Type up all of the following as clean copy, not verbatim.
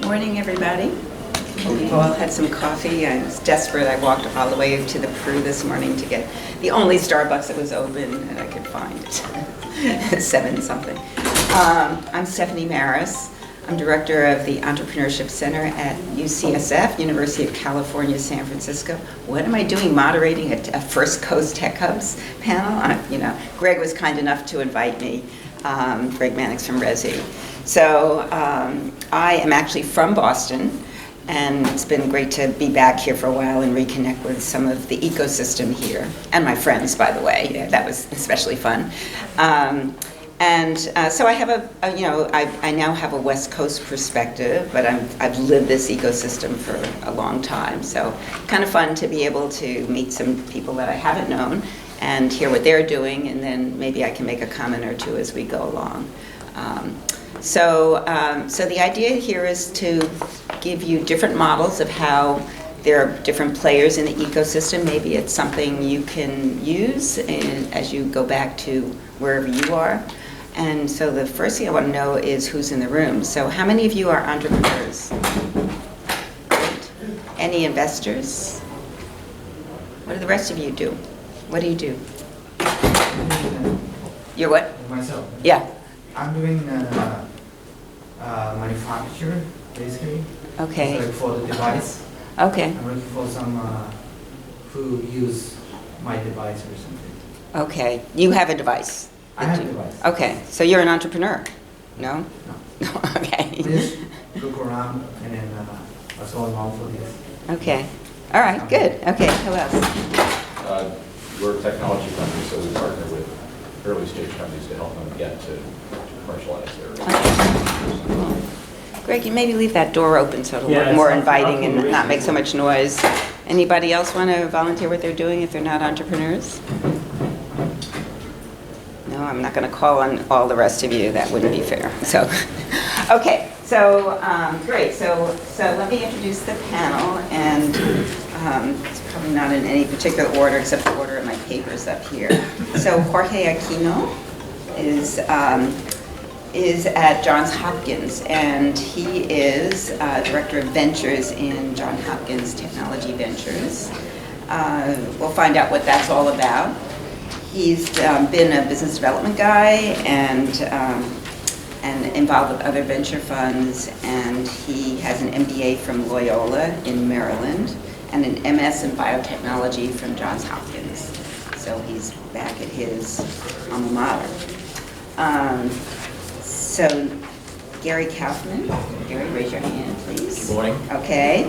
Morning, everybody. Hope you've all had some coffee. I was desperate. I walked all the way to the Peru this morning to get the only Starbucks that was open that I could find at 7 something. I'm Stephanie Maris. I'm director of the Entrepreneurship Center at UCSF, University of California, San Francisco. What am I doing moderating a First Coast Tech Hubs panel? Greg was kind enough to invite me, Greg Mannix from Resi. So I am actually from Boston, and it's been great to be back here for a while and reconnect with some of the ecosystem here, and my friends, by the way. Yeah, that was especially fun. So I have I now have a West Coast perspective, but I've lived this ecosystem for a long time. So kind of fun to be able to meet some people that I haven't known and hear what they're doing, and then maybe I can make a comment or two as we go along. So the idea here is to give you different models of how there are different players in the ecosystem. Maybe it's something you can use as you go back to wherever you are. And so the first thing I want to know is who's in the room. So how many of you are entrepreneurs? Any investors? What do the rest of you do? What do you do? You're what? Myself. Yeah. I'm doing manufacture, basically. Okay. So for the device. Okay. I'm looking for some who use my device or something. Okay. You have a device. I have a device. Okay. So you're an entrepreneur? No? No. Okay. I just look around and then what's going on for this. Okay. All right. Good. Okay. Who else? We're a technology company, so we partner with early stage companies to help them get to commercialize their. Cool. Greg, you maybe leave that door open so it'll look more inviting and not make so much noise. Anybody else want to volunteer what they're doing if they're not entrepreneurs? No, I'm not going to call on all the rest of you. That wouldn't be fair. So, okay. So, great. So let me introduce the panel, and it's probably not in any particular order except the order of my papers up here. So Jorge Aquino is at Johns Hopkins, and he is Director of Ventures in Johns Hopkins Technology Ventures. We'll find out what that's all about. He's been a business development guy and involved with other venture funds, and he has an MBA from Loyola in Maryland and an MS in biotechnology from Johns Hopkins. So he's back at his alma mater. So Gary Kaufman. Gary, raise your hand, please. Good morning. Okay.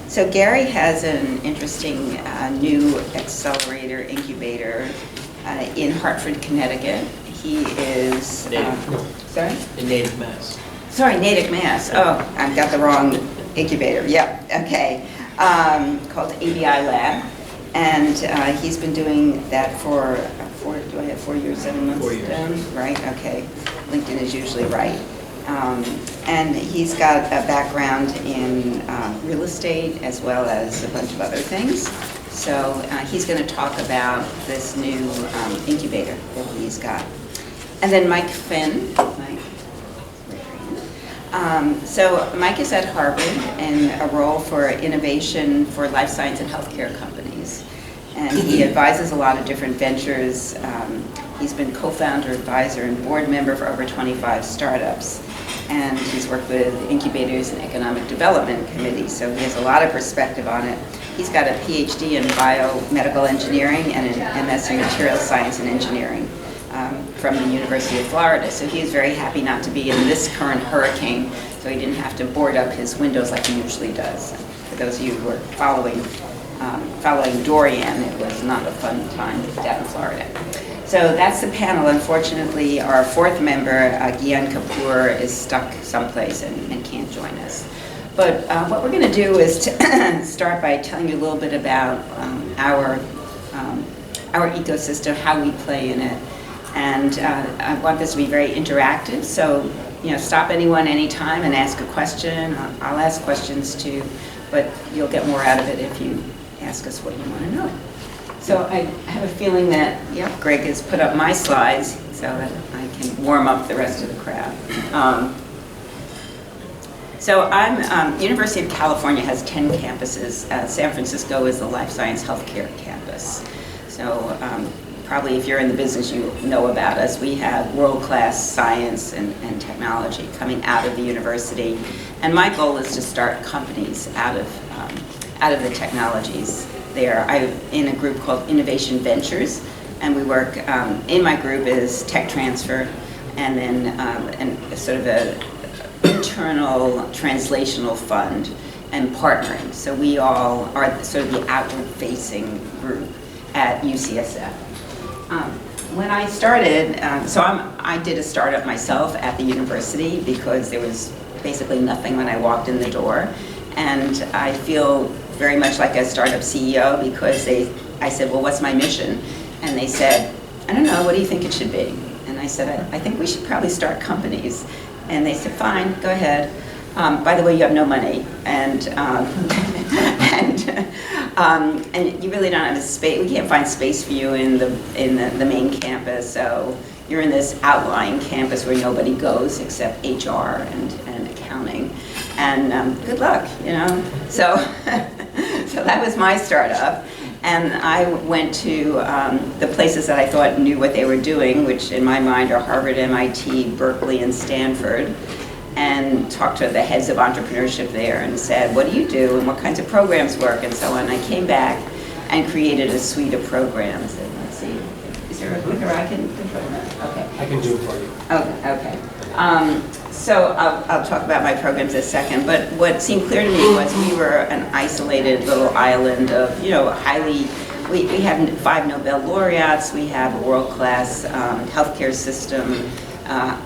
So Gary has an interesting new accelerator incubator in Hartford, Connecticut. He is, sorry? In Natick, Mass. Sorry, Natick, Mass. Oh, I've got the wrong incubator. Yep, okay. Called ABI Lab. And he's been doing that for, do I have 4 years, 7 months? 4 years. Right, okay. LinkedIn is usually right. And he's got a background in real estate as well as a bunch of other things. So he's going to talk about this new incubator that he's got. And then Mike Finn. So Mike is at Harvard in a role for innovation for life science and healthcare companies. And he advises a lot of different ventures. He's been co-founder, advisor, and board member for over 25 startups. And he's worked with incubators and economic development committees, so he has a lot of perspective on it. He's got a PhD in biomedical engineering and an MS in materials science and engineering from the University of Florida. So he is very happy not to be in this current hurricane, so he didn't have to board up his windows like he usually does. For those of you who are following Dorian, it was not a fun time down in Florida. So that's the panel. Unfortunately, our fourth member, Gyan Kapoor, is stuck someplace and can't join us. But what we're going to do is to start by telling you a little bit about our ecosystem, how we play in it. And I want this to be very interactive, so stop anyone anytime and ask a question. I'll ask questions too, but you'll get more out of it if you ask us what you want to know. So I have a feeling that, Greg has put up my slides so that I can warm up the rest of the crowd. So University of California has 10 campuses. San Francisco is the Life Science Healthcare campus. So probably if you're in the business, you know about us. We have world-class science and technology coming out of the university. And my goal is to start companies out of the technologies there. I'm in a group called Innovation Ventures, and we work, in my group is tech transfer, and then and sort of a internal translational fund and partnering. So we all are sort of the outward-facing group at UCSF. When I started, I did a startup myself at the university because there was basically nothing when I walked in the door. And I feel very much like a startup CEO because I said, well, what's my mission? And they said, I don't know, what do you think it should be? And I said, I think we should probably start companies. And they said, fine, go ahead. By the way, you have no money, and you really don't have a space. We can't find space for you in the main campus. So you're in this outlying campus where nobody goes except HR and accounting. And good luck, you know. So so that was my startup. And I went to the places that I thought knew what they were doing, which in my mind are Harvard, MIT, Berkeley, and Stanford, and talked to the heads of entrepreneurship there and said, what do you do and what kinds of programs work and so on. I came back and created a suite of programs. And let's see, is there a clicker I can control that? Okay. I can do it for you. Okay. So I'll talk about my programs in a second, but what seemed clear to me was we were an isolated little island of, you know, we have 5 Nobel laureates, we have a world-class healthcare system,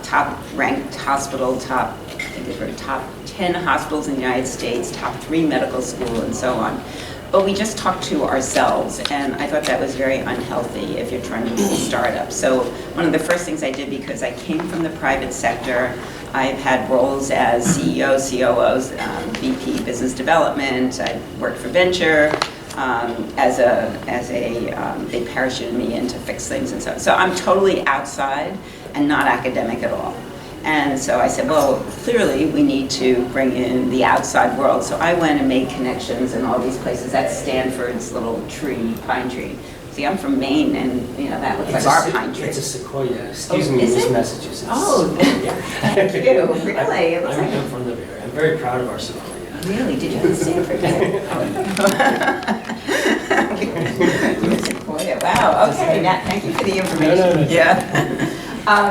top-ranked hospital, I think it's top 10 hospitals in the United States, top 3 medical school, and so on. But we just talked to ourselves, and I thought that was very unhealthy if you're trying to do a startup. So one of the first things I did, because I came from the private sector, I've had roles as CEO, COOs, VP business development. I worked for venture they parachuted me in to fix things and so on. So I'm totally outside and not academic at all. And so I said, well, clearly we need to bring in the outside world. So I went and made connections in all these places. That's Stanford's little tree, pine tree. See, I'm from Maine, and you know that looks like our pine tree. It's a sequoia. Excuse me, is Miss it? Massachusetts. Oh, thank you. Really? It looks like I'm from the Bay Area. I'm very proud of our sequoia. Really? Did you go to Stanford? Sequoia. Wow. Okay. Now, thank you for the information. No. Yeah.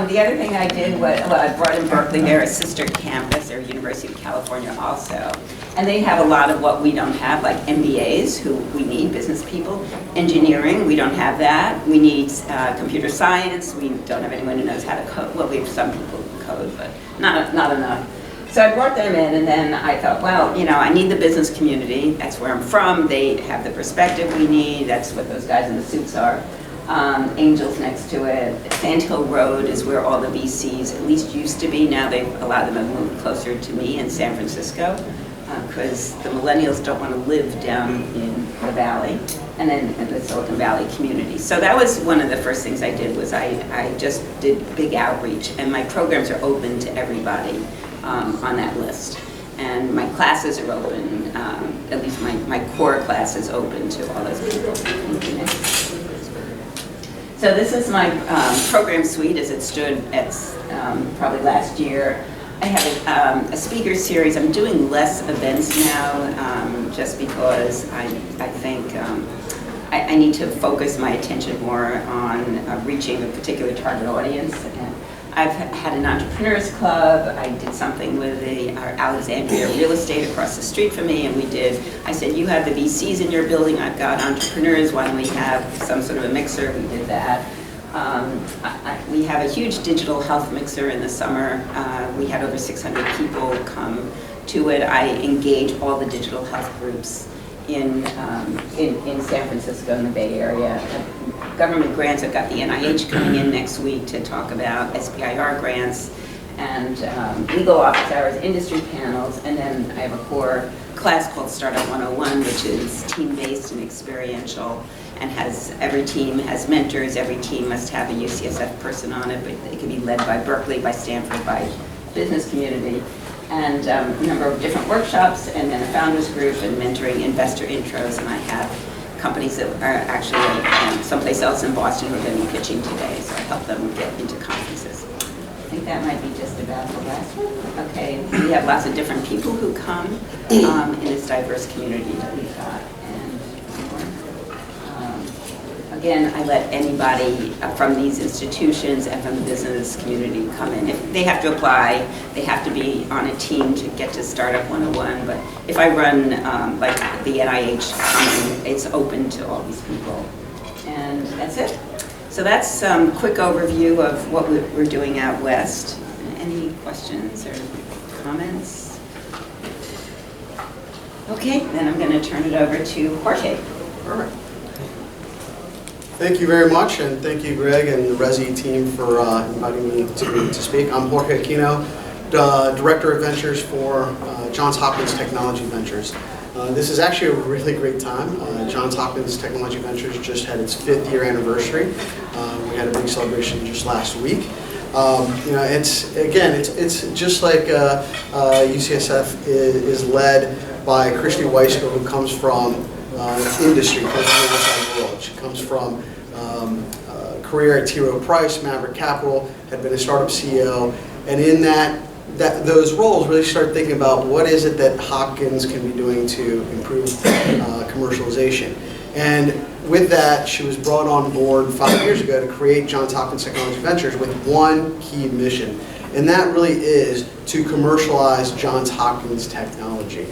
The other thing I did was, I brought in Berkeley. They're a sister campus. They're University of California also. And they have a lot of what we don't have, like MBAs, who we need, business people. Engineering, we don't have that. We need computer science. We don't have anyone who knows how to code. Well, we have some people who code, but not enough. So I brought them in, and then I thought, well, you know, I need the business community. That's where I'm from. They have the perspective we need. That's what those guys in the suits are. Angels next to it. Sand Hill Road is where all the VCs at least used to be. Now they've allowed them to move closer to me in San Francisco because the millennials don't want to live down in the valley and then in the Silicon Valley community. So that was one of the first things I did was I just did big outreach, and my programs are open to everybody on that list. And my classes are open, at least my core class is open to all those people. So this is my program suite as it stood at probably last year. I have a speaker series. I'm doing less events now just because I think I need to focus my attention more on reaching a particular target audience. And I've had an entrepreneurs club. I did something with our Alexandria real estate across the street from me, and I said, you have the VCs in your building, I've got entrepreneurs, why don't we have some sort of a mixer? We did that. We have a huge digital health mixer in the summer. We had over 600 people come to it. I engage all the digital health groups in San Francisco and the Bay Area. Government grants, I've got the NIH coming in next week to talk about SBIR grants, and legal office hours, industry panels, and then I have a core class called Startup 101, which is team-based and experiential, and every team has mentors, every team must have a UCSF person on it, but it can be led by Berkeley, by Stanford, by business community. and a number of different workshops, and then a founders group and mentoring investor intros. And I have companies that are actually someplace else in Boston who are going to be pitching today, so I help them get into conferences. I think that might be just about the last one. Okay, we have lots of different people who come in this diverse community that we've got. Again, I let anybody from these institutions and from the business community come in. If they have to apply, they have to be on a team to get to Startup 101. But if I run like the NIH company, it's open to all these people. And that's it. So that's some quick overview of what we're doing out west. Any questions or comments? Okay, then I'm going to turn it over to Jorge. Perfect. Thank you very much, and thank you, Greg, and the Resi team for inviting me to speak. I'm Jorge Aquino, Director of Ventures for Johns Hopkins Technology Ventures. This is actually a really great time. Johns Hopkins Technology Ventures just had its 5th year anniversary. We had a big celebration just last week. It's just like UCSF is led by Christy Weisko, who comes from industry, comes from the outside world. She comes from career at T. Rowe Price, Maverick Capital, had been a startup CEO, and in those roles really started thinking about what is it that Hopkins can be doing to improve commercialization. And with that, she was brought on board 5 years ago to create Johns Hopkins Technology Ventures with one key mission, and that really is to commercialize Johns Hopkins technology.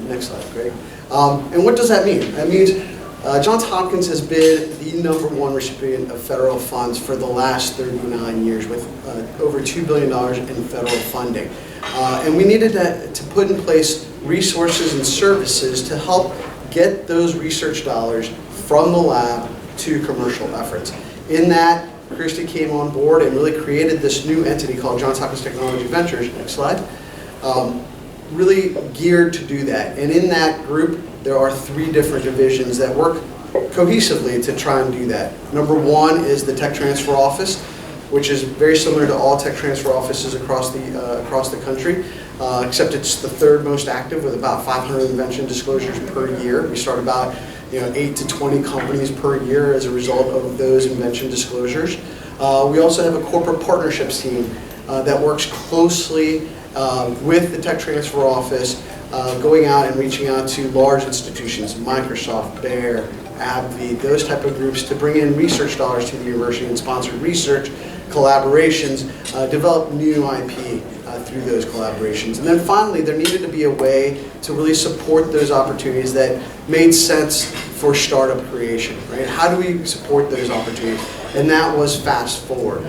Next slide, Greg. And what does that mean? That means Johns Hopkins has been the #1 recipient of federal funds for the last 39 years with over $2 billion in federal funding. And we needed to put in place resources and services to help get those research dollars from the lab to commercial efforts. In that, Christy came on board and really created this new entity called Johns Hopkins Technology Ventures. Next slide. Really geared to do that. And in that group, there are 3 different divisions that work cohesively to try and do that. Number 1 is the Tech Transfer Office, which is very similar to all tech transfer offices across the country, except it's the 3rd most active with about 500 invention disclosures per year. We start about 8 to 20 companies per year as a result of those invention disclosures. We also have a corporate partnerships team that works closely with the Tech Transfer Office, going out and reaching out to large institutions, Microsoft, Bayer, AbbVie, those type of groups to bring in research dollars to the university and sponsor research, collaborations, develop new IP through those collaborations. And then finally, there needed to be a way to really support those opportunities that made sense for startup creation, right? How do we support those opportunities? And that was Fast Forward.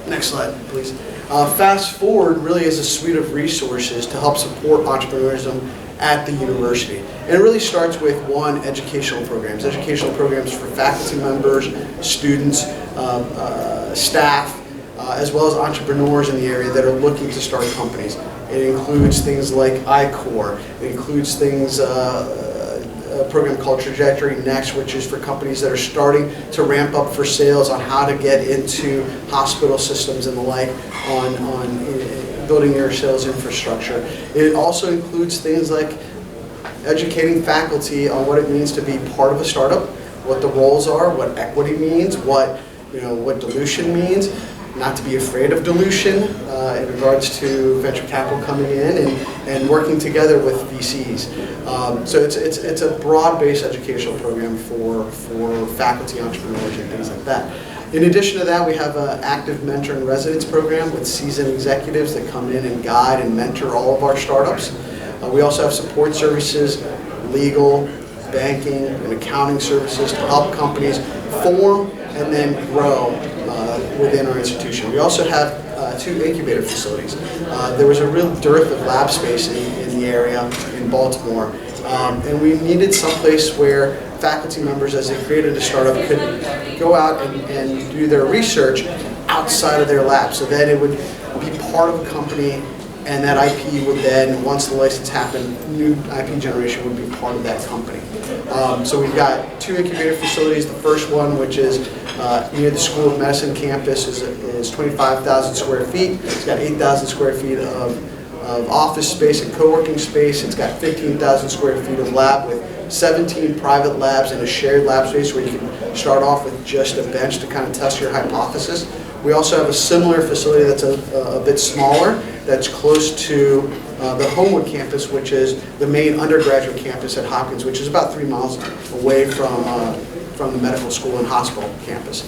Next slide, please. Fast Forward really is a suite of resources to help support entrepreneurism at the university. And it really starts with, 1, educational programs. Educational programs for faculty members, students, staff, as well as entrepreneurs in the area that are looking to start companies. It includes things like I-Core. It includes things, a program called Trajectory Next, which is for companies that are starting to ramp up for sales on how to get into hospital systems and the like on building your sales infrastructure. It also includes things like educating faculty on what it means to be part of a startup, what the roles are, what equity means, what dilution means, not to be afraid of dilution in regards to venture capital coming in and working together with VCs. So it's a broad-based educational program for faculty, entrepreneurs, and things like that. In addition to that, we have an active mentor and residence program with seasoned executives that come in and guide and mentor all of our startups. We also have support services, legal, banking, and accounting services to help companies form and then grow within our institution. We also have 2 incubator facilities. There was a real dearth of lab space in the area in Baltimore, and we needed someplace where faculty members, as they created a startup, could go out and do their research outside of their lab, so that it would be part of a company, and that IP would then, once the license happened, new IP generation would be part of that company. So we've got 2 incubator facilities. The first one, which is near the School of Medicine campus, is is 25,000 square feet. It's got 8,000 square feet of office space and co-working space. It's got 15,000 square feet of lab with 17 private labs and a shared lab space where you can start off with just a bench to kind of test your hypothesis. We also have a similar facility that's a bit smaller, that's close to the Homewood campus, which is the main undergraduate campus at Hopkins, which is about 3 miles away from the medical school and hospital campus.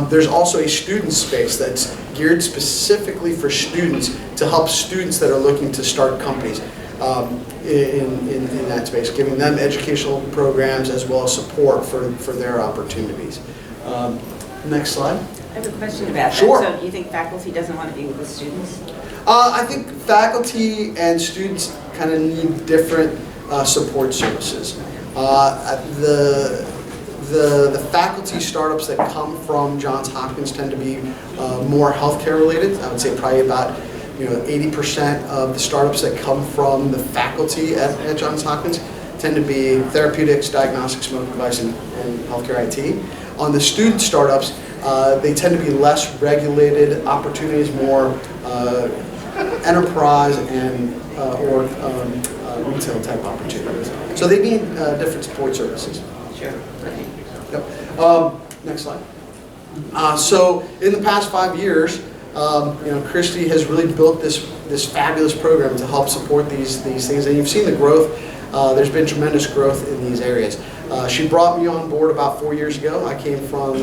There's also a student space that's geared specifically for students to help students that are looking to start companies in that space, giving them educational programs as well as support for their opportunities. Next slide. I have a question about that. Sure. So do you think faculty doesn't want to be with the students? I think faculty and students kind of need different support services. The faculty startups that come from Johns Hopkins tend to be more healthcare related. I would say probably about 80% of the startups that come from the faculty at Johns Hopkins tend to be therapeutics, diagnostics, medical device, and healthcare IT. On the student startups, they tend to be less regulated opportunities, more enterprise and or retail type opportunities. So they need different support services. Sure. Okay. Yep. Next slide. So in the past 5 years, Christy has really built this fabulous program to help support these things, and you've seen the growth. There's been tremendous growth in these areas. She brought me on board about 4 years ago. I came from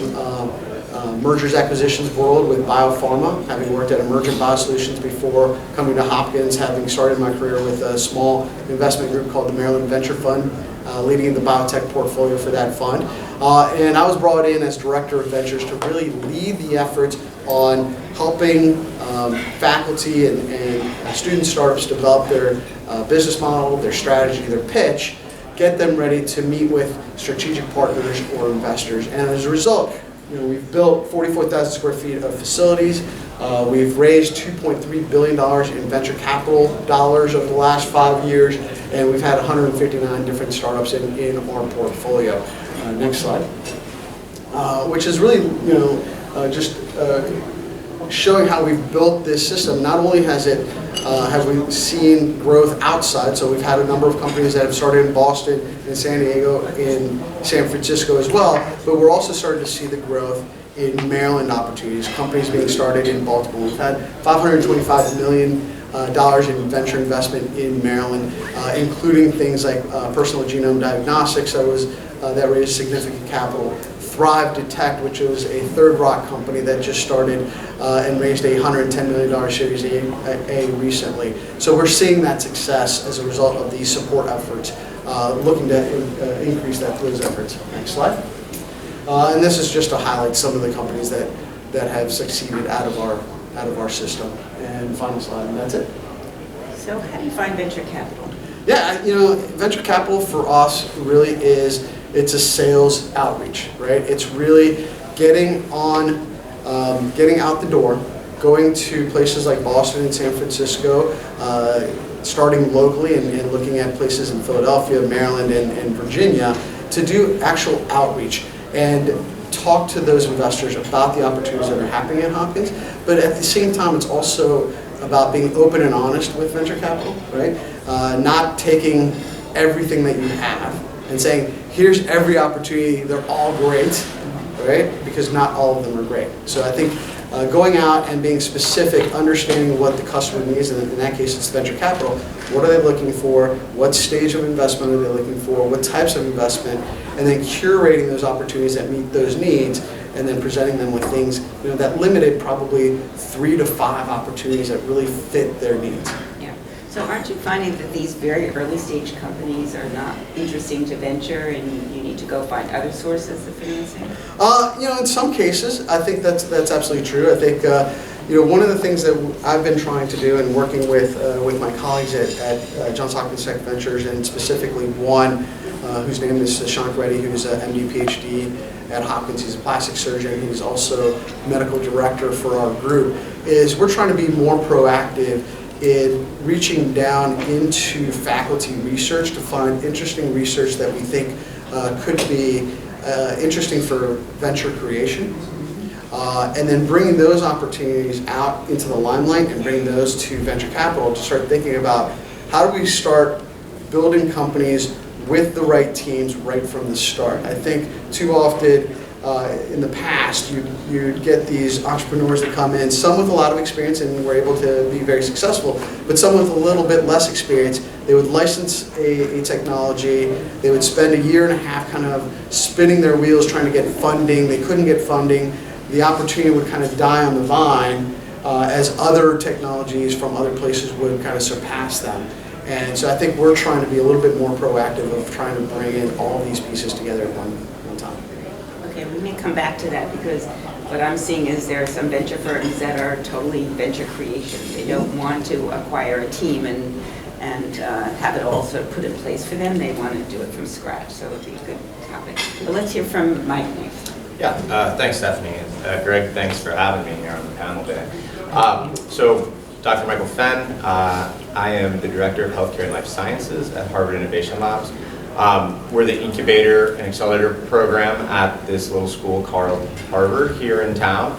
mergers acquisitions world with biopharma, having worked at Emergent Biosolutions before coming to Hopkins, having started my career with a small investment group called the Maryland Venture Fund, leading the biotech portfolio for that fund. And I was brought in as Director of Ventures to really lead the efforts on helping faculty and student startups develop their business model, their strategy, their pitch, get them ready to meet with strategic partners or investors. And as a result, we've built 44,000 square feet of facilities. We've raised $2.3 billion in venture capital dollars over the last 5 years, and we've had 159 different startups in our portfolio. Next slide. Which is really, just showing how we've built this system. Not only have we seen growth outside, so we've had a number of companies that have started in Boston, in San Diego, in San Francisco as well, but we're also starting to see the growth in Maryland opportunities, companies being started in Baltimore. We've had $525 million in venture investment in Maryland, including things like Personal Genome Diagnostics that raised significant capital. Thrive Detect, which was a Third Rock company that just started and raised a $110 million Series A recently. So we're seeing that success as a result of these support efforts, looking to increase those efforts. Next slide. And this is just to highlight some of the companies that have succeeded out of our system. And final slide, and that's it. So how do you find venture capital? Yeah, venture capital for us really is, it's a sales outreach, right? It's really getting out the door, going to places like Boston and San Francisco, starting locally and looking at places in Philadelphia, Maryland, and Virginia to do actual outreach and talk to those investors about the opportunities that are happening at Hopkins. But at the same time, it's also about being open and honest with venture capital, right? Not taking everything that you have and saying, here's every opportunity, they're all great, right? Because not all of them are great. So I think going out and being specific, understanding what the customer needs, and in that case it's venture capital, what are they looking for, what stage of investment are they looking for, what types of investment, and then curating those opportunities that meet those needs, and then presenting them with things that limited probably 3 to 5 opportunities that really fit their needs. Yeah. So aren't you finding that these very early stage companies are not interesting to venture and you need to go find other sources of financing? In some cases, I think that's absolutely true. I think one of the things that I've been trying to do and working with my colleagues at Johns Hopkins Tech Ventures, and specifically one whose name is Sashank Reddy, who's an MD, PhD at Hopkins. He's a plastic surgeon. He's also medical director for our group. Is we're trying to be more proactive in reaching down into faculty research to find interesting research that we think could be interesting for venture creation. and then bringing those opportunities out into the limelight and bringing those to venture capital to start thinking about how do we start building companies with the right teams right from the start. I think too often in the past you'd get these entrepreneurs that come in, some with a lot of experience and were able to be very successful, but some with a little bit less experience. They would license a technology, they would spend a year and a half kind of spinning their wheels trying to get funding. They couldn't get funding. The opportunity would kind of die on the vine as other technologies from other places would kind of surpass them. And so I think we're trying to be a little bit more proactive of trying to bring in all these pieces together at one time. Okay, we may come back to that because what I'm seeing is there are some venture firms that are totally venture creation. They don't want to acquire a team and have it all sort of put in place for them. They want to do it from scratch, so it would be a good topic. But let's hear from Mike next. Yeah, thanks, Stephanie. And Greg, thanks for having me here on the panel today. So, Dr. Michael Fenn, I am the Director of Healthcare and Life Sciences at Harvard Innovation Labs. We're the incubator and accelerator program at this little school called Harvard here in town.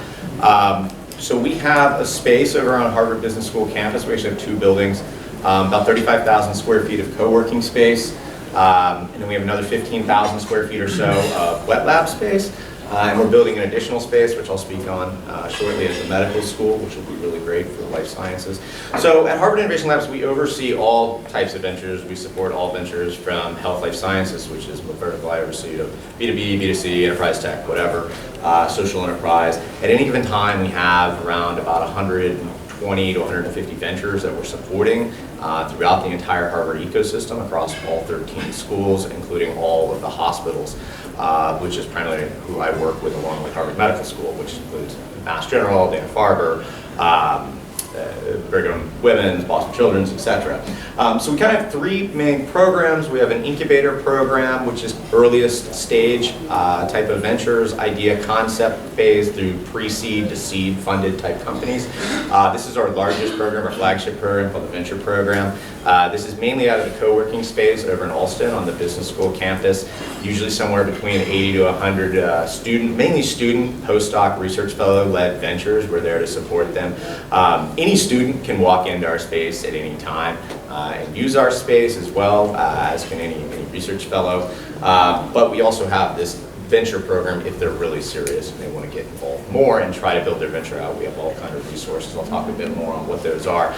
So we have a space over on Harvard Business School campus. We actually have 2 buildings, about 35,000 square feet of co-working space, and then we have another 15,000 square feet or so of wet lab space. And we're building an additional space, which I'll speak on shortly, at the medical school, which will be really great for life sciences. So at Harvard Innovation Labs, we oversee all types of ventures. We support all ventures from health life sciences, which is what vertical I oversee, to B2B, B2C, enterprise tech, whatever, social enterprise. At any given time, we have around about 120 to 150 ventures that we're supporting throughout the entire Harvard ecosystem across all 13 schools, including all of the hospitals. Which is primarily who I work with along with Harvard Medical School, which includes Mass General, Dana-Farber, Brigham Women's, Boston Children's, etc. So we kind of have 3 main programs. We have an incubator program, which is earliest stage type of ventures, idea concept phase through pre-seed to seed funded type companies. This is our largest program, our flagship program called the Venture Program. This is mainly out of the co-working space over in Alston on the business school campus, usually somewhere between 80 to 100 mainly student, postdoc, research fellow-led ventures. We're there to support them. Any student can walk into our space at any time and use our space as well as can any research fellow. But we also have this venture program if they're really serious and they want to get involved more and try to build their venture out. We have all kinds of resources. I'll talk a bit more on what those are.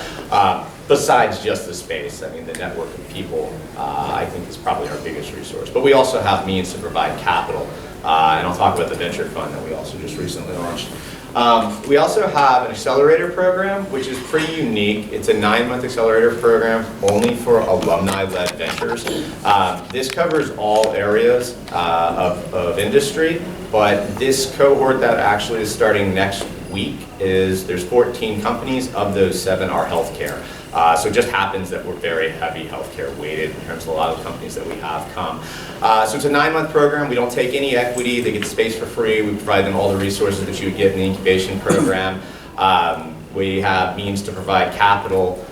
Besides just the space, I mean, the network of people, I think is probably our biggest resource. But we also have means to provide capital, and I'll talk about the venture fund that we also just recently launched. We also have an accelerator program, which is pretty unique. It's a 9-month accelerator program only for alumni-led ventures. This covers all areas of industry, but this cohort that actually is starting next week there's 14 companies. Of those, 7 are healthcare. So it just happens that we're very heavy healthcare weighted in terms of a lot of the companies that we have come. So it's a 9-month program. We don't take any equity. They get space for free. We provide them all the resources that you would get in the incubation program. We have means to provide capital.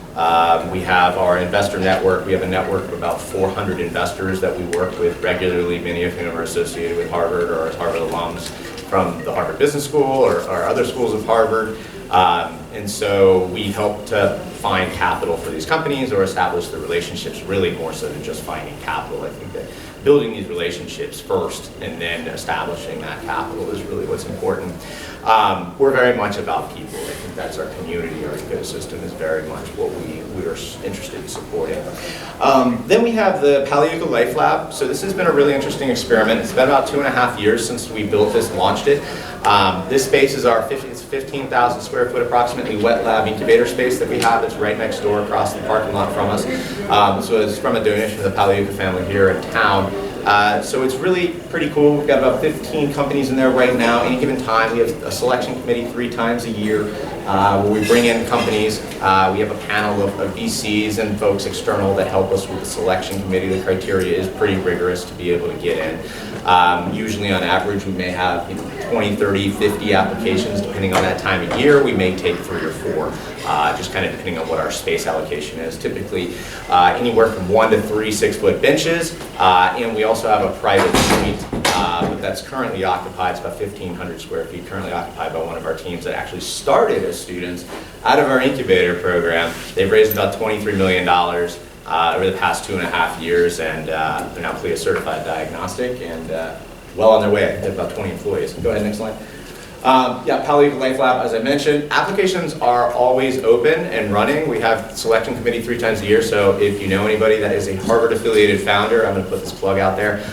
We have our investor network. We have a network of about 400 investors that we work with regularly, many of whom are associated with Harvard or as Harvard alums from the Harvard Business School or other schools of Harvard. And so we help to find capital for these companies or establish the relationships, really more so than just finding capital. I think that building these relationships first and then establishing that capital is really what's important. We're very much about people. I think that's our community. Our ecosystem is very much what we are interested in supporting. Then we have the Paliuca Life Lab. So this has been a really interesting experiment. It's been about 2.5 years since we built this and launched it. This space is it's 15,000 square foot approximately wet lab incubator space that we have that's right next door across the parking lot from us. So it's from a donation from the Paliuca family here in town. So it's really pretty cool. We've got about 15 companies in there right now. Any given time, we have a selection committee 3 times a year where we bring in companies. We have a panel of VCs and folks external that help us with the selection committee. The criteria is pretty rigorous to be able to get in. Usually on average, we may have 20, 30, 50 applications depending on that time of year. We may take 3 or 4, just kind of depending on what our space allocation is. Typically anywhere from 1 to 3 6-foot benches, and we also have a private suite with that's currently occupied. It's about 1,500 square feet, currently occupied by one of our teams that actually started as students out of our incubator program. They've raised about $23 million over the past 2.5 years, and they're now CLIA certified diagnostic and well on their way. They have about 20 employees. Go ahead, next slide. Yeah, Palo Alto Life Lab, as I mentioned, applications are always open and running. We have selection committee 3 times a year, so if you know anybody that is a Harvard-affiliated founder, I'm going to put this plug out there.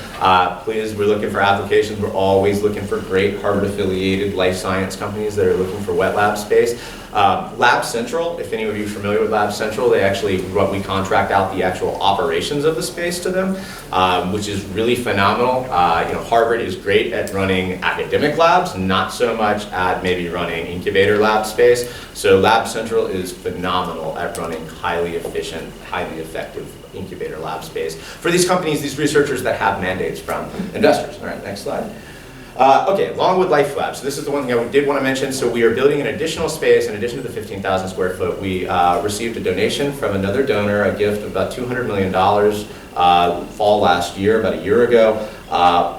Please, we're looking for applications. We're always looking for great Harvard-affiliated life science companies that are looking for wet lab space. Lab Central, if any of you are familiar with Lab Central, they actually, we contract out the actual operations of the space to them, which is really phenomenal. Harvard is great at running academic labs, not so much at maybe running incubator lab space. So Lab Central is phenomenal at running highly efficient, highly effective incubator lab space for these companies, these researchers that have mandates from investors. All right, next slide. Okay, Longwood Life Lab. So this is the one thing I did want to mention. So we are building an additional space in addition to the 15,000 square foot. We received a donation from another donor, a gift of about $200 million fall last year, about a year ago,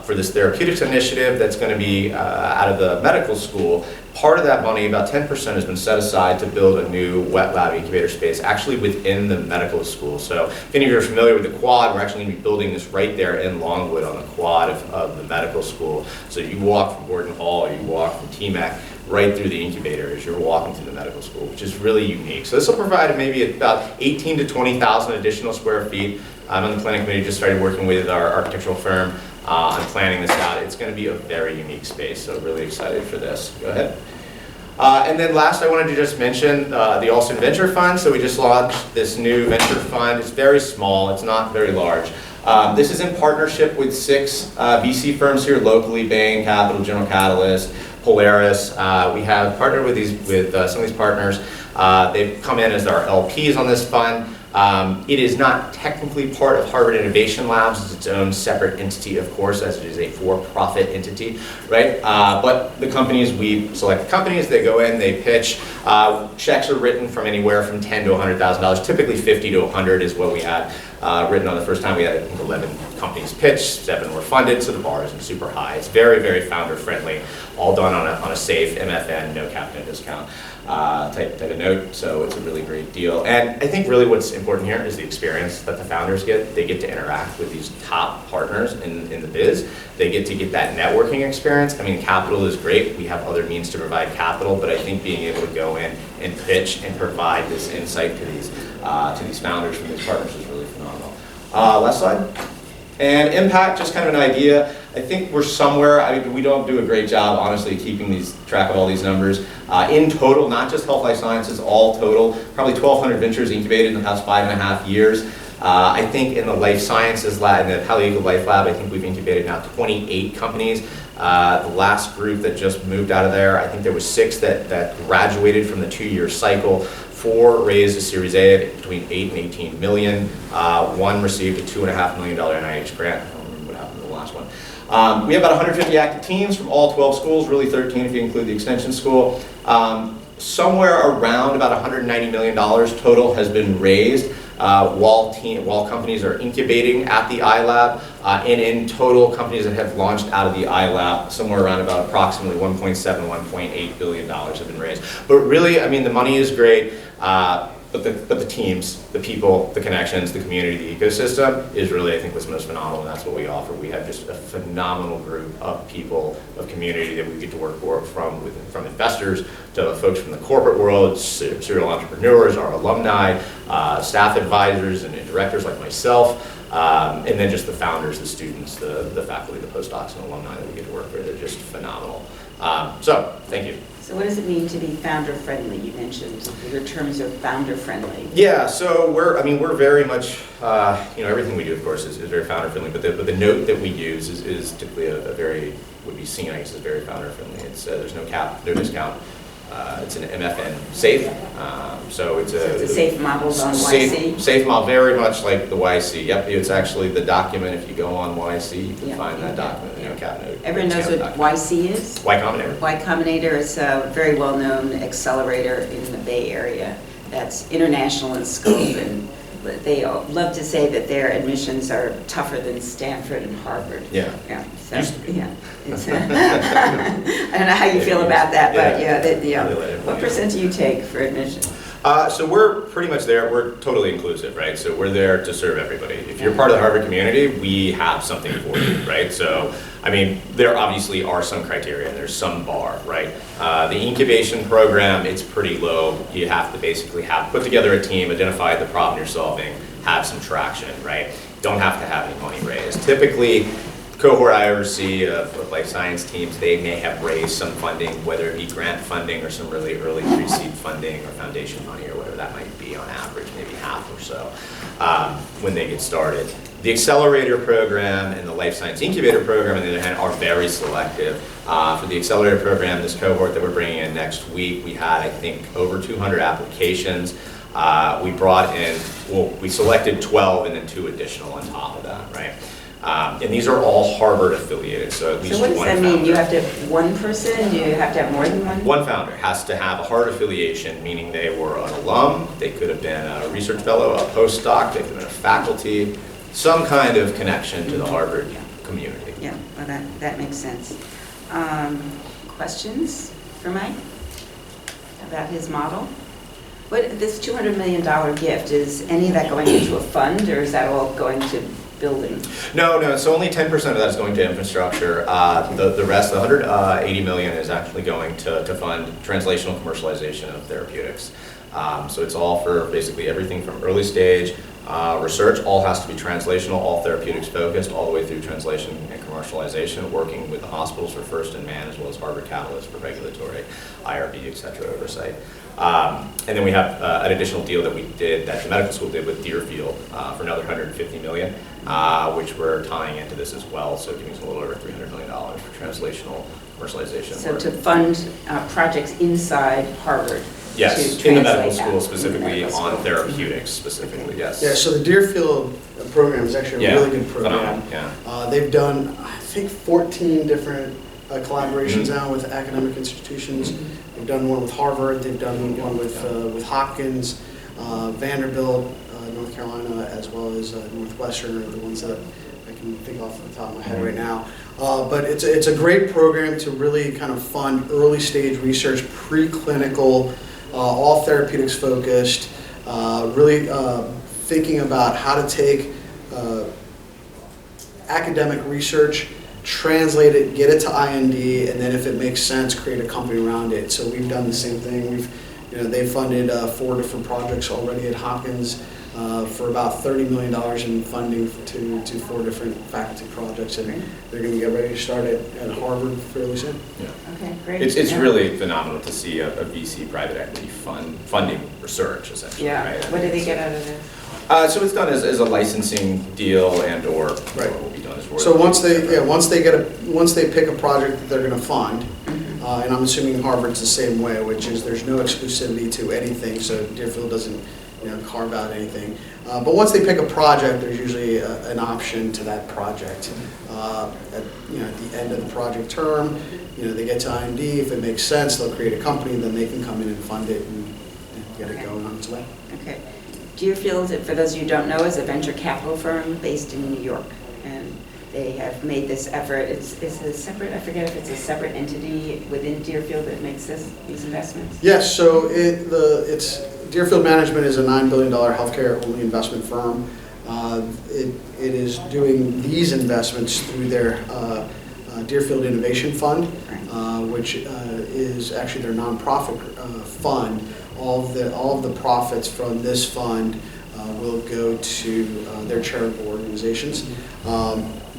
for this therapeutics initiative that's going to be out of the medical school. Part of that money, about 10%, has been set aside to build a new wet lab incubator space, actually within the medical school. So if any of you are familiar with the quad, we're actually going to be building this right there in Longwood on the quad of the medical school. So you walk from Gordon Hall, or you walk from TMAC, right through the incubator as you're walking through the medical school, which is really unique. So this will provide maybe about 18 to 20,000 additional square feet. I'm on the planning committee, just started working with our architectural firm on planning this out. It's going to be a very unique space, so really excited for this. Go ahead. And then last, I wanted to just mention the Alston Venture Fund. So we just launched this new venture fund. It's very small. It's not very large. This is in partnership with 6 VC firms here locally: Bain Capital, General Catalyst, Polaris. We have partnered with some of these partners. They've come in as our LPs on this fund. It is not technically part of Harvard Innovation Labs. It's its own separate entity, of course, as it is a for-profit entity, right? But the companies, we select the companies, they go in, they pitch. Checks are written from anywhere from $10,000 to $100,000. Typically $50,000 to $100,000 is what we had written on the first time. We had, I think, 11 companies pitch, 7 were funded, so the bar isn't super high. It's very, very founder-friendly, all done on a safe MFN, no cap, no discount type of note, so it's a really great deal. And I think really what's important here is the experience that the founders get. They get to interact with these top partners in the biz. They get to get that networking experience. I mean, capital is great. We have other means to provide capital, but I think being able to go in and pitch and provide this insight to these founders from these partners is really phenomenal. Last slide. And impact, just kind of an idea. I think we're somewhere, we don't do a great job, honestly, keeping track of all these numbers. In total, not just health life sciences, all total, probably 1,200 ventures incubated in the past 5.5 years. I think in the life sciences lab, in the Palo Alto Life Lab, I think we've incubated now 28 companies. The last group that just moved out of there, I think there was 6 that graduated from the 2-year cycle. 4 raised a Series A at between 8 and 18 million. 1 received a $2.5 million NIH grant. I don't remember what happened to the last one. We have about 150 active teams from all 12 schools, really 13 if you include the extension school. Somewhere around about $190 million total has been raised while companies are incubating at the iLab, and in total companies that have launched out of the iLab, somewhere around about approximately $1.7, $1.8 billion have been raised. But really, I mean, the money is great. But the teams, the people, the connections, the community, the ecosystem is really, I think, what's most phenomenal, and that's what we offer. We have just a phenomenal group of people, of community that we get to work from investors to folks from the corporate world, serial entrepreneurs, our alumni, staff advisors and directors like myself, and then just the founders, the students, the faculty, the postdocs, and alumni that we get to work with. They're just phenomenal. So, thank you. So what does it mean to be founder-friendly? You mentioned your terms are founder-friendly. Yeah, so we're very much, everything we do, of course, is very founder-friendly, but the note that we use is typically would be seen, I guess, as very founder-friendly. It's, there's no cap, no discount. It's an MFN safe, so it's a safe model on YC? Safe model, very much like the YC. Yep, it's actually the document. If you go on YC, you can find that document. No cap, no. Everyone knows what YC is? Y Combinator. Y Combinator is a very well-known accelerator in the Bay Area that's international in scope and they love to say that their admissions are tougher than Stanford and Harvard. Yeah. Yeah, so, Used to be. yeah. It's, I don't know how you feel about that, but what percent do you take for admission? So we're pretty much there. We're totally inclusive, right? So we're there to serve everybody. If you're part of the Harvard community, we have something for you, right? So, I mean, there obviously are some criteria. There's some bar, right? The incubation program, it's pretty low. You have to basically put together a team, identify the problem you're solving, have some traction, right? Don't have to have any money raised. Typically, cohort I oversee of life science teams, they may have raised some funding, whether it be grant funding or some really early pre-seed funding or foundation money or whatever that might be on average, maybe half or so, when they get started. The accelerator program and the life science incubator program, on the other hand, are very selective. For the accelerator program, this cohort that we're bringing in next week, we had, I think, over 200 applications. We brought in, well, we selected 12 and then 2 additional on top of that, right? And these are all Harvard affiliated, so at least So what one does that founder. mean? You have to have one person? Do you have to have more than one? One founder has to have a Harvard affiliation, meaning they were an alum, they could have been a research fellow, a postdoc, they could have been a faculty, some kind of connection to the Harvard community. Yeah, well, that makes sense. Questions for Mike about his model? What, this $200 million gift, is any of that going into a fund, or is that all going to building? No, so only 10% of that is going to infrastructure. The rest, the $180 million, is actually going to fund translational commercialization of therapeutics. So it's all for basically everything from early stage research, all has to be translational, all therapeutics focused, all the way through translation and commercialization, working with the hospitals for first in man, as well as Harvard Catalyst for regulatory, IRB, et cetera, oversight. And then we have an additional deal that we did, that the medical school did with Deerfield for another $150 million, which we're tying into this as well, so giving us a little over $300 million for translational commercialization. So work. to fund projects inside Harvard? Yes, to in the medical translate school out. specifically, In the medical on school. therapeutics specifically, yes. Yeah, so the Deerfield program is actually a Yeah, really good program. phenomenal, yeah. They've done, I think, 14 different collaborations now with academic institutions. They've done one with Harvard, they've done one with Hopkins, Vanderbilt, North Carolina, as well as Northwestern, are the ones that I can think off the top of my head right now. But it's a great program to really kind of fund early stage research, preclinical, all therapeutics focused, really thinking about how to take academic research, translate it, get it to IND, and then if it makes sense, create a company around it. So we've done the same thing. They've funded 4 different projects already at Hopkins for about $30 million in funding to 4 different faculty projects, and they're going to get ready to start at Harvard fairly soon. Yeah. Okay, great. It's Yeah. really phenomenal to see a VC private equity funding research, essentially. Yeah, right? what do they get out of this? So it's done as a licensing deal and or Right. what will be done as royalties. So once etc. once they pick a project that they're going to fund, and I'm assuming Harvard's the same way, which is there's no exclusivity to anything, so Deerfield doesn't carve out anything. But once they pick a project, there's usually an option to that project. At the end of the project term, they get to IND. If it makes sense, they'll create a company, then they can come in and fund it and get it going on its way. Okay. Deerfield, for those of you who don't know, is a venture capital firm based in New York. And they have made this effort. It's a separate, I forget if it's a separate entity within Deerfield that makes these investments? Yes, so it's Deerfield Management is a $9 billion healthcare-only investment firm. It is doing these investments through their Deerfield Innovation Fund, which is actually their nonprofit fund. All of the profits from this fund will go to their charitable organizations.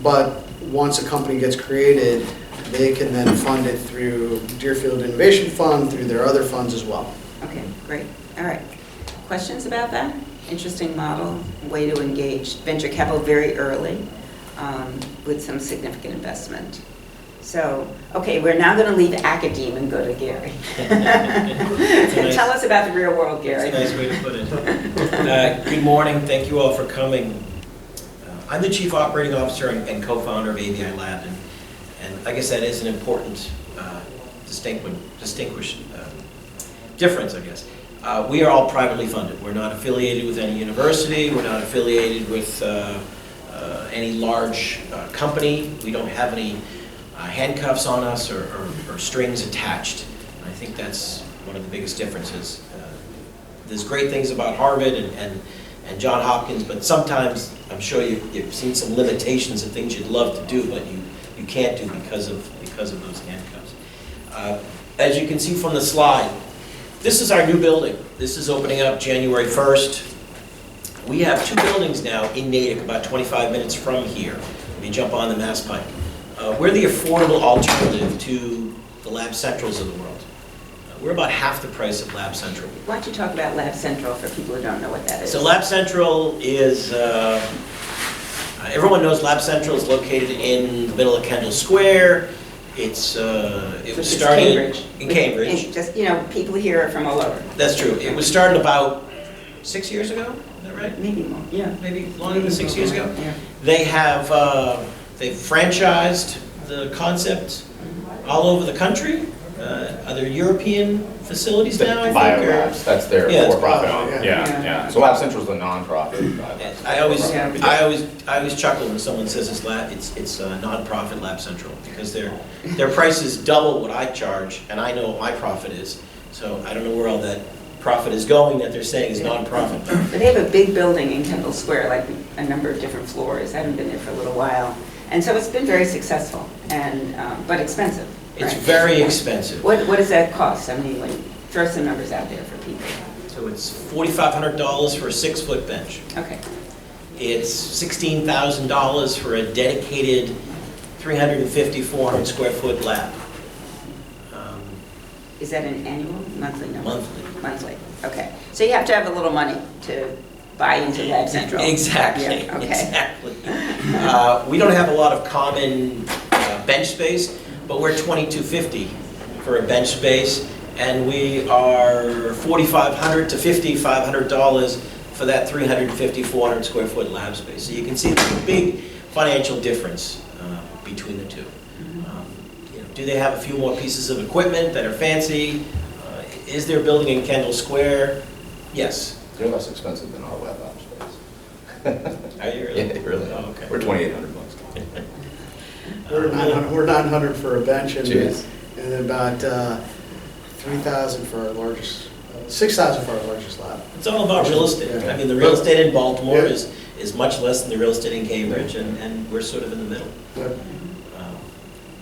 But once a company gets created, they can then fund it through Deerfield Innovation Fund, through their other funds as well. Okay, great. All right. Questions about that? Interesting model, way to engage venture capital very early with some significant investment. So, okay, we're now going to leave academe and go to Gary. Tell us about the real world, Gary. That's a nice way to put it. Good morning. Thank you all for coming. I'm the Chief Operating Officer and co-founder of ABI Lab, and I guess that is an important difference, I guess. We are all privately funded. We're not affiliated with any university. We're not affiliated with any large company. We don't have any handcuffs on us or strings attached. And I think that's one of the biggest differences. There's great things about Harvard and Johns Hopkins, but sometimes I'm sure you've seen some limitations of things you'd love to do, but you can't do because of those handcuffs. As you can see from the slide, this is our new building. This is opening up January 1st. We have 2 buildings now in Natick, about 25 minutes from here. When you jump on the Mass Pike. We're the affordable alternative to the Lab Centrals of the world. We're about half the price of Lab Central. Why don't you talk about Lab Central for people who don't know what that is? So Lab Central is, everyone knows Lab Central is located in the middle of Kendall Square. It was started Cambridge. in Cambridge. And just, people here are from all over. That's true. It was started about 6 years ago, is that right? Maybe more, yeah. Maybe longer than 6 years ago. Yeah. They have, they've franchised the concept all over the country. Are there European facilities now, I think? Biolabs, that's their Yeah, it's for-profit. Bio, Yeah, yeah. yeah. So Lab Central's the nonprofit. I always Yeah. chuckle when someone says it's a nonprofit Lab Central, because their price is double what I charge, and I know what my profit is. So I don't know where all that profit is going that they're saying is nonprofit. But they have a big building in Kendall Square, like a number of different floors. I haven't been there for a little while. And so it's been very successful, and but expensive. It's right? very expensive. What does that cost? I mean, throw some numbers out there for people. So it's $4,500 for a 6-foot bench. Okay. It's $16,000 for a dedicated 350, 400 square foot lab. Is that an annual, monthly number? Monthly. Monthly, okay. So you have to have a little money to buy into Lab Central. Exactly, Yeah, okay. exactly. We don't have a lot of common bench space, but we're $2,250 for a bench space, and we are $4,500 to $5,500 for that 350, 400 square foot lab space. So you can see there's a big financial difference between the two. Do they have a few more pieces of equipment that are fancy? Is there a building in Kendall Square? Yes. They're less expensive than our web lab space. Are you really? Yeah, really. Oh, okay. We're $2,800. We're 900 for a bench and Jeez. then about 3,000 for our largest, 6,000 for our largest lab. It's all about real estate. Yeah. I mean, the real estate in Baltimore Yeah. is much less than the real estate in Cambridge, and we're sort of in the middle. But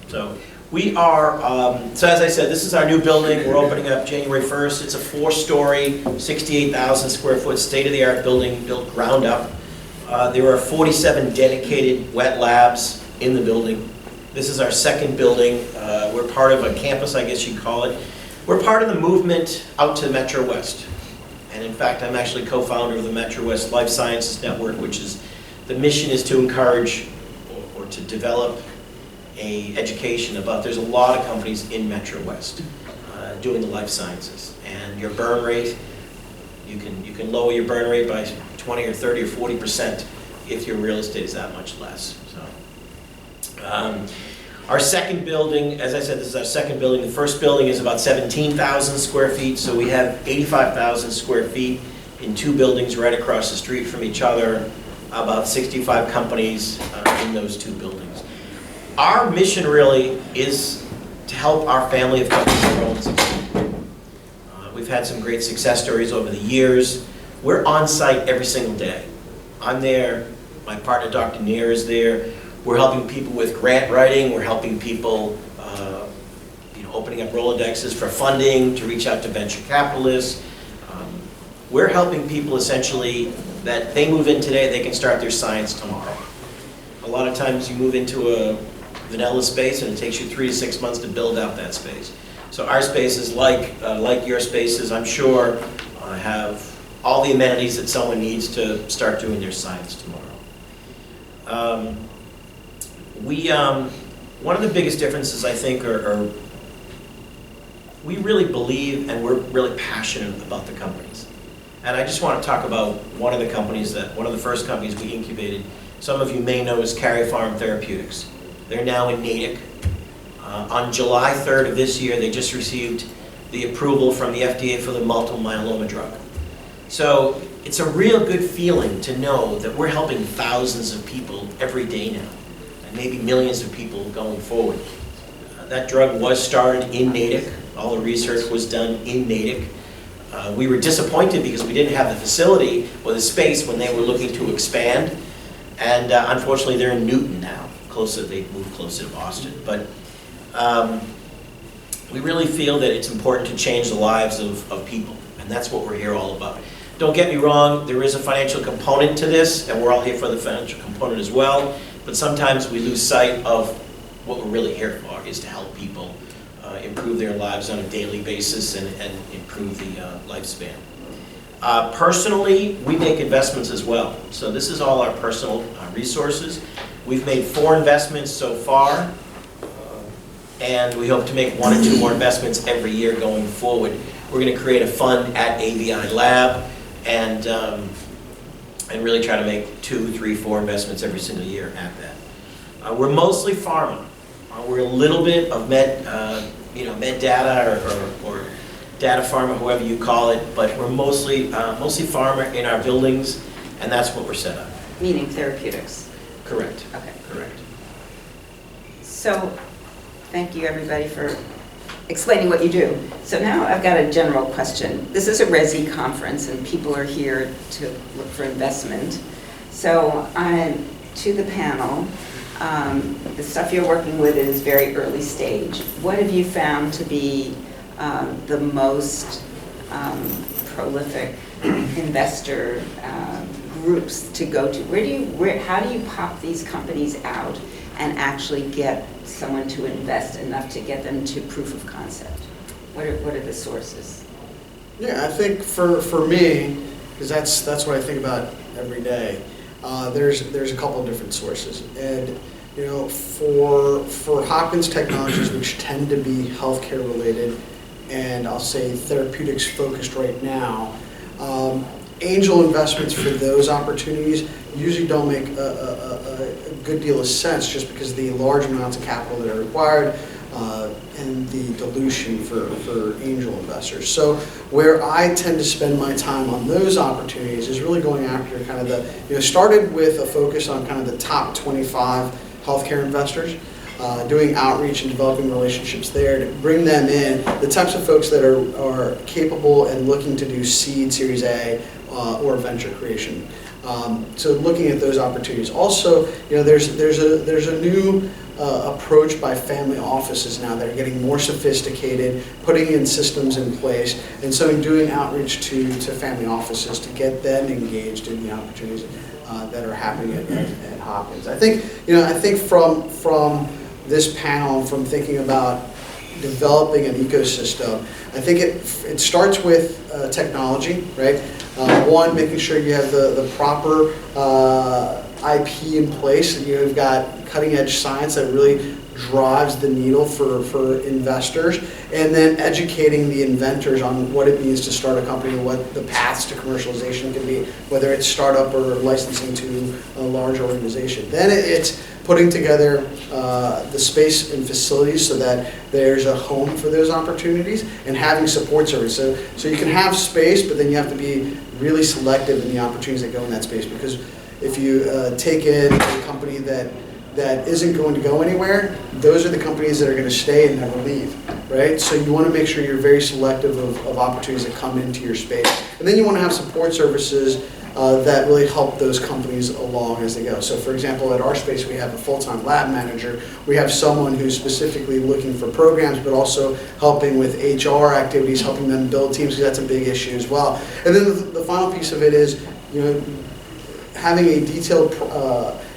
So we are, so as I said, this is our new building. We're opening up January 1st. It's a 4-story, 68,000 square foot state-of-the-art building built ground up. There are 47 dedicated wet labs in the building. This is our second building. We're part of a campus, I guess you'd call it. We're part of the movement out to Metro West. And in fact, I'm actually co-founder of the Metro West Life Sciences Network, which is, the mission is to encourage or to develop a education about, there's a lot of companies in Metro West doing the life sciences. And your burn rate, you can lower your burn rate by 20 or 30 or 40% if your real estate is that much less. So, our second building, as I said, this is our second building. The first building is about 17,000 square feet, so we have 85,000 square feet in 2 buildings right across the street from each other, about 65 companies in those 2 buildings. Our mission really is to help our family of companies grow and succeed. We've had some great success stories over the years. We're on site every single day. I'm there, my partner Dr. Neer is there. We're helping people with grant writing, we're helping people opening up Rolodexes for funding, to reach out to venture capitalists. We're helping people essentially that they move in today, they can start their science tomorrow. A lot of times you move into a vanilla space and it takes you 3 to 6 months to build out that space. So our spaces, like your spaces, I'm sure, have all the amenities that someone needs to start doing their science tomorrow. One of the biggest differences, I think, are we really believe and we're really passionate about the companies. And I just want to talk about one of the companies one of the first companies we incubated. Some of you may know is Karyopharm Therapeutics. They're now in Natick. On July 3rd of this year, they just received the approval from the FDA for the multiple myeloma drug. So it's a real good feeling to know that we're helping thousands of people every day now, and maybe millions of people going forward. That drug was started in Natick. All the research was done in Natick. We were disappointed because we didn't have the facility or the space when they were looking to expand. And unfortunately, they're in Newton now. They moved closer to Boston. But we really feel that it's important to change the lives of people. And that's what we're here all about. Don't get me wrong, there is a financial component to this, and we're all here for the financial component as well. But sometimes we lose sight of what we're really here for, is to help people improve their lives on a daily basis and improve the lifespan. Personally, we make investments as well. So this is all our personal resources. We've made 4 investments so far, and we hope to make 1 or 2 more investments every year going forward. We're going to create a fund at AVI Lab and really try to make 2, 3, 4 investments every single year at that. We're mostly pharma. We're a little bit of med data or data pharma, however you call it, but we're mostly pharma in our buildings, and that's what we're set up. Meaning therapeutics. Correct. Okay. Correct. So, thank you everybody for explaining what you do. So now I've got a general question. This is a Resi conference and people are here to look for investment. So to the panel, the stuff you're working with is very early stage. What have you found to be the most prolific investor groups to go to? How do you pop these companies out and actually get someone to invest enough to get them to proof of concept? What are the sources? Yeah, I think for me, because that's what I think about every day. There's a couple of different sources, and you know, for Hopkins Technologies, which tend to be healthcare related, and I'll say therapeutics focused right now, angel investments for those opportunities usually don't make a good deal of sense, just because of the large amounts of capital that are required and the dilution for angel investors. So where I tend to spend my time on those opportunities is really going after kind of started with a focus on kind of the top 25 healthcare investors, doing outreach and developing relationships there to bring them in, the types of folks that are capable and looking to do seed, Series A, or venture creation. So looking at those opportunities. Also, there's a new approach by family offices now that are getting more sophisticated, putting in systems in place, and so in doing outreach to family offices to get them engaged in the opportunities that are happening at Hopkins. I think from this panel, from thinking about developing an ecosystem, I think it starts with technology, right? One, making sure you have the proper IP in place. You've got cutting edge science that really drives the needle for investors, and then educating the inventors on what it means to start a company and what the paths to commercialization can be, whether it's startup or licensing to a large organization. Then it's putting together the space and facilities so that there's a home for those opportunities, and having support services. So you can have space, but then you have to be really selective in the opportunities that go in that space, because if you take in a company that isn't going to go anywhere, those are the companies that are going to stay and never leave, right? So you want to make sure you're very selective of opportunities that come into your space. And then you want to have support services that really help those companies along as they go. So for example, at our space, we have a full-time lab manager. We have someone who's specifically looking for programs, but also helping with HR activities, helping them build teams, because that's a big issue as well. And then the final piece of it is, having a detailed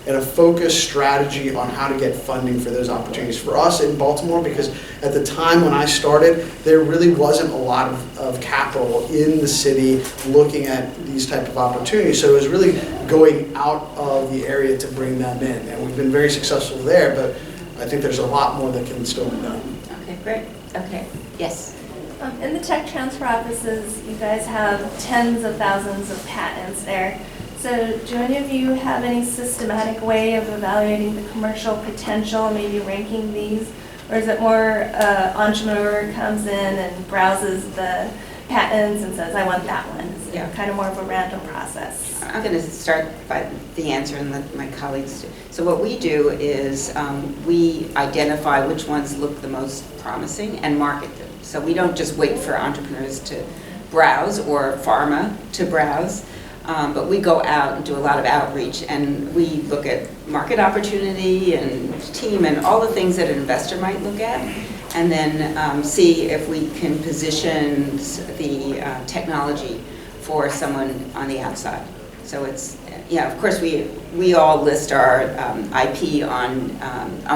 and a focused strategy on how to get funding for those opportunities. For us in Baltimore, because at the time when I started, there really wasn't a lot of capital in the city looking at these type of opportunities. So it was really going out of the area to bring them in. And we've been very successful there, but I think there's a lot more that can still be done. Okay, great. Okay, yes. In the tech transfer offices, you guys have tens of thousands of patents there. So do any of you have any systematic way of evaluating the commercial potential, maybe ranking these Or is it more entrepreneur comes in and browses the patents and says, I want that one? Is it Yeah. kind of more of a random process? I'm going to start by the answer and let my colleagues do. So what we do is we identify which ones look the most promising and market them. So we don't just wait for entrepreneurs to browse or pharma to browse, but we go out and do a lot of outreach, and we look at market opportunity and team and all the things that an investor might look at, and then see if we can position the technology for someone on the outside. So it's, yeah, of course, we all list our IP on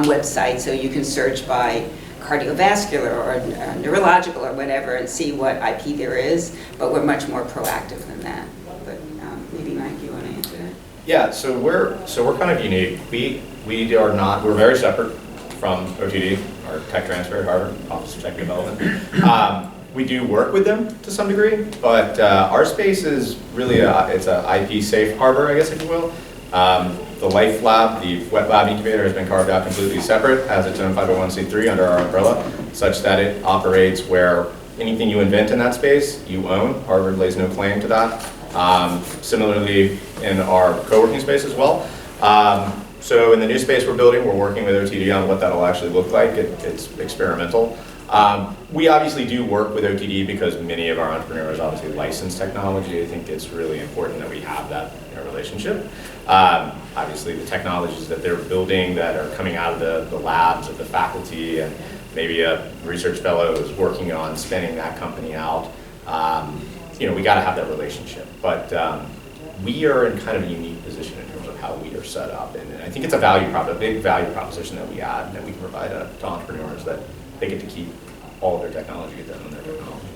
websites, so you can search by cardiovascular or neurological or whatever and see what IP there is, but we're much more proactive than that. But maybe Mike, you want to answer that? Yeah, so we're kind of unique. We're very separate from OTD, our tech transfer at Harvard, Office of Tech Development. We do work with them to some degree, but our space is really it's a IP safe harbor, I guess, if you will. The Life Lab, the wet lab incubator, has been carved out completely separate, has its own 501c3 under our umbrella, such that it operates where anything you invent in that space, you own. Harvard lays no claim to that. Similarly, in our co-working space as well. So in the new space we're building, we're working with OTD on what that'll actually look like. It's experimental. We obviously do work with OTD because many of our entrepreneurs obviously license technology. I think it's really important that we have that in a relationship. Obviously the technologies that they're building that are coming out of the labs of the faculty, and maybe a research fellow is working on spinning that company out. We got to have that relationship. But we are in kind of a unique position in terms of how we are set up. And I think it's a big value proposition that we add, that we can provide to entrepreneurs, that they get to keep all of their technology, get them on their technology.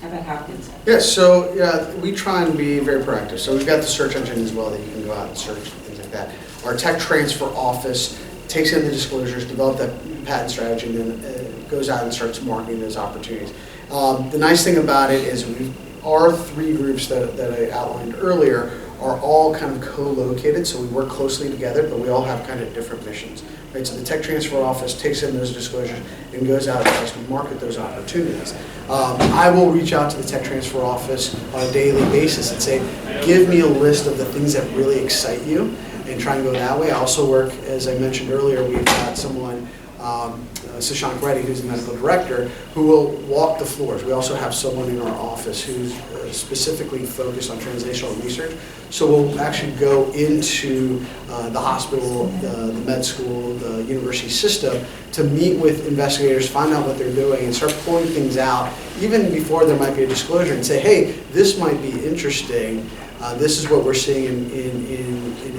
How about Hopkins? Yeah, so we try and be very proactive. So we've got the search engine as well that you can go out and search and things like that. Our tech transfer office takes in the disclosures, develop that patent strategy, and then goes out and starts marketing those opportunities. The nice thing about it is our three groups that I outlined earlier are all kind of co-located, so we work closely together, but we all have kind of different missions. Right, so the tech transfer office takes in those disclosures and goes out and tries to market those opportunities. I will reach out to the tech transfer office on a daily basis and say, give me a list of the things that really excite you, and try and go that way. I also work, as I mentioned earlier, we've got someone, Sashank Reddy, who's the medical director, who will walk the floors. We also have someone in our office who's specifically focused on translational research. So we'll actually go into the hospital, the med school, the university system to meet with investigators, find out what they're doing, and start pulling things out, even before there might be a disclosure, and say, hey, this might be interesting. This is what we're seeing in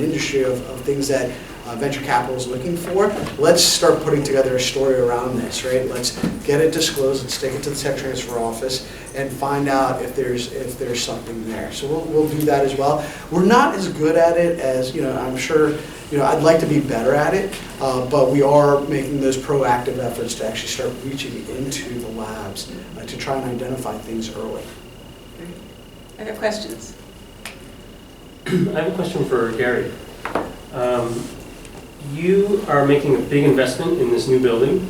industry of things that venture capital is looking for. Let's start putting together a story around this, right? Let's get it disclosed, let's take it to the tech transfer office and find out if there's something there. So we'll do that as well. We're not as good at it as, I'm sure, I'd like to be better at it, but we are making those proactive efforts to actually start reaching into the labs to try and identify things early. Other questions? I have a question for Gary. You are making a big investment in this new building.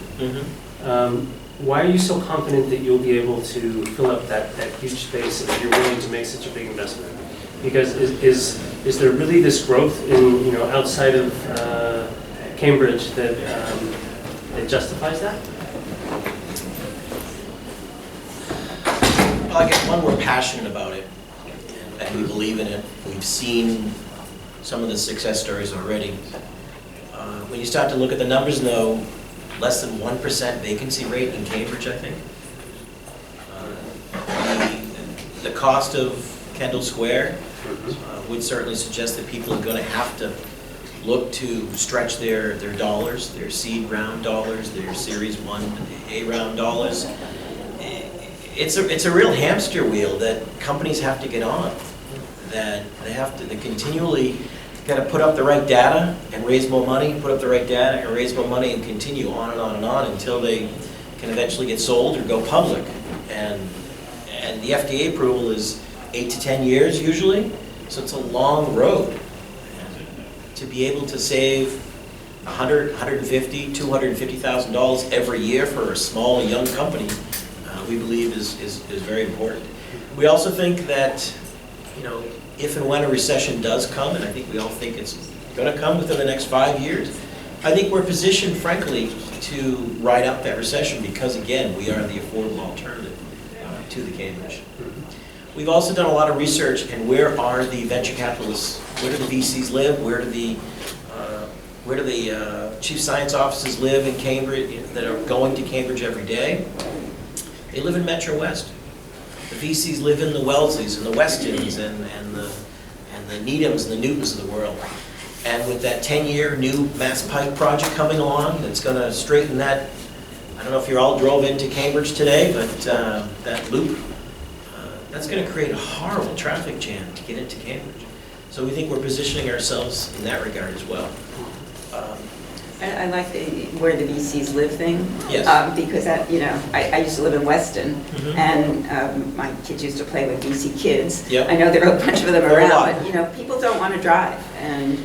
Why are you so confident that you'll be able to fill up that huge space if you're willing to make such a big investment? Because is there really this growth in outside of Cambridge that justifies that? Well, I guess one, we're passionate about it, and we believe in it. We've seen some of the success stories already. When you start to look at the numbers, though, less than 1% vacancy rate in Cambridge, I think. The cost of Kendall Square would certainly suggest that people are going to have to look to stretch their dollars, their seed round dollars, their Series 1A round dollars. It's a real hamster wheel that companies have to get on. That they continually got to put up the right data and raise more money, put up the right data and raise more money, and continue on and on and on until they can eventually get sold or go public. And the FDA approval is 8 to 10 years usually, so it's a long road. And to be able to save $100,000, $150,000, $250,000 every year for a small, young company, we believe is very important. We also think that, you know, if and when a recession does come, and I think we all think it's going to come within the next 5 years, I think we're positioned, frankly, to ride out that recession because, again, we are the affordable alternative to the Cambridge. We've also done a lot of research in where are the venture capitalists, where do the VCs live, where do the chief science offices live in Cambridge that are going to Cambridge every day. They live in Metro West. The VCs live in the Wellesleys and the Westons and the Needhams and the Newtons of the world. And with that 10-year new Mass Pike project coming along, that's going to straighten that. I don't know if you all drove into Cambridge today, but that loop, that's going to create a horrible traffic jam to get into Cambridge. So we think we're positioning ourselves in that regard as well. I like where the VCs live thing. Yes. Because that, you know, I used to live in Weston, and my kids used to play with VC kids. Yep. I know there are a bunch of them There are a around, lot. but, you know, people don't want to drive. And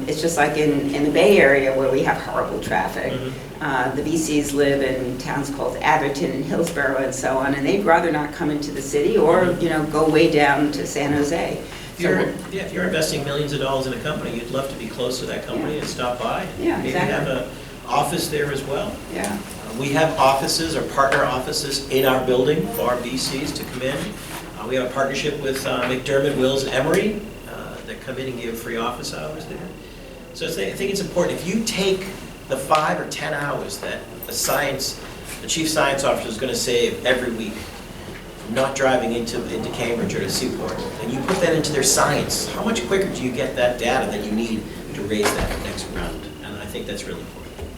it's just like in the Bay Area where we have horrible traffic. The VCs live in towns called Atherton and Hillsborough and so on, and they'd rather not come into the city or, you know, go way down to San Jose. If you're investing millions of dollars in a company, you'd love to be close to that company and stop by. Yeah, Maybe exactly. have an office there as well. Yeah. We have offices or partner offices in our building for our VCs to come in. We have a partnership with McDermott, Wills, and Emery that come in and give free office hours there. So I think it's important. If you take the 5 or 10 hours that the chief science officer is going to save every week not driving into Cambridge or to Seaport, and you put that into their science, how much quicker do you get that data that you need to raise that next round? And I think that's really important.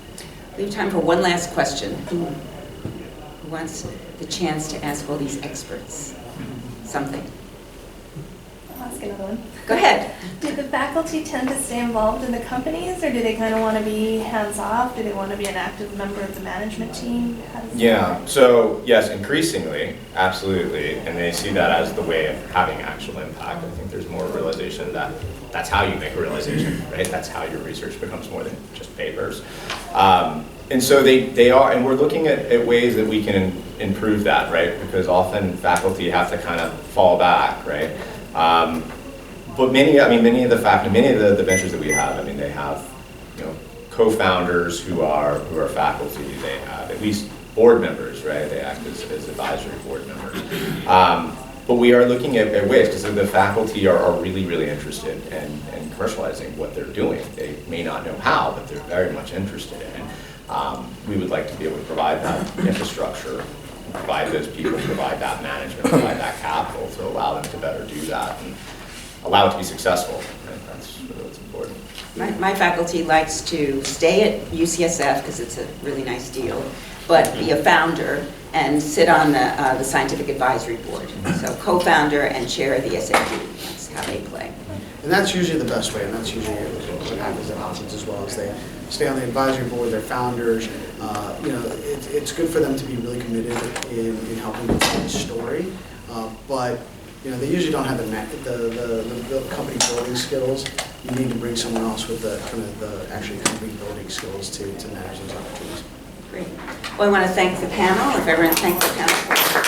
We have time for one last question. Who wants the chance to ask all these experts something? I'll ask another one. Go ahead. Do the faculty tend to stay involved in the companies, or do they kind of want to be hands-off? Do they want to be an active member of the management team? How does that Yeah, work? so yes, increasingly, absolutely, and they see that as the way of having actual impact. I think there's more realization that that's how you make a realization, right? That's how your research becomes more than just papers. And so they are, and we're looking at ways that we can improve that, right? Because often faculty have to kind of fall back, right? But many of the ventures that we have, I mean, they have, you know, co-founders who are faculty. They have at least board members, right? They act as advisory board members. But we are looking at ways, because the faculty are really, really interested in commercializing what they're doing. They may not know how, but they're very much interested in it. We would like to be able to provide that infrastructure, provide those people, provide that management, provide that capital to allow them to better do that and allow it to be successful. And that's really what's important. My faculty likes to stay at UCSF because it's a really nice deal, but be a founder and sit on the scientific advisory board. So co-founder and chair of the SAB, that's how they play. And that's usually the best way, and that's usually what happens at Hopkins as well, is they stay on the advisory board, they're founders. You know, it's good for them to be really committed in helping to tell the story, but you know, they usually don't have the company building skills. You need to bring someone else with the kind of the actually company building skills to manage those opportunities. Great. Well, I want to thank the panel. If everyone thank the panel.